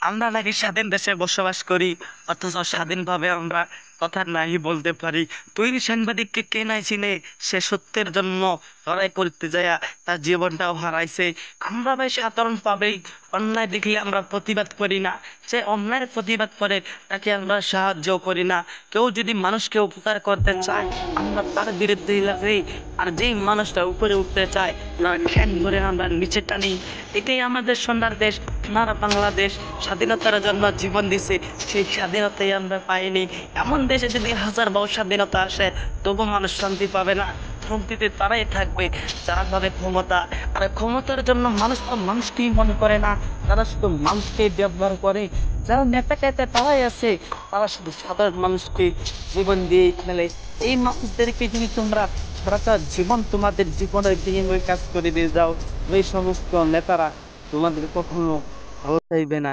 আমরা নাকি স্বাধীন দেশে বসবাস করি, অথচ স্বাধীনভাবে আমরা কথা নাই বলতে পারি। তৈরি সাংবাদিককে কে নাই চিনে? সে সত্যের জন্য লড়াই করতে যায় তার জীবনটাও হারাইছে। আমরা ভাই সাধারণভাবেই অন্যায় দেখলে আমরা প্রতিবাদ করি না। সে অন্যায়ের প্রতিবাদ করে তাকে আমরা সাহায্য করি না। কেউ যদি মানুষকে উপকার করতে চায় আমরা তার বিরুদ্ধে লাগি। আর যেই মানুষটা উপরে উঠতে চায় তার ঠ্যাং ধরে আমরা নিচে টানি। এটাই আমাদের সোনার দেশ, সোনার বাংলাদেশ। স্বাধীনতার জন্য জীবন দিছে, সেই স্বাধীনতাই আমরা পাইনি। এমন দেশে যদি হাজার বছর স্বাধীনতা আসে তবু মানুষ শান্তি পাবে না। শান্তিতে তারাই থাকবে যারা তাদের ক্ষমতা। আর ক্ষমতার জন্য মানুষ তো মানুষকেই মনে করে না, তারা শুধু মানুষকে ব্যবহার করে। যারা নেতা টেতা তারাই আছে, তারা শুধু সাধারণ মানুষকে জীবন দিয়ে ফেলে। এই মানুষদেরকে যদি তোমরা সারাটা জীবন তোমাদের জীবনের বিনিময়ে কাজ করে দিয়ে যাও, ওই সমস্ত নেতারা তোমাদের কখনো ভালো চাইবে না।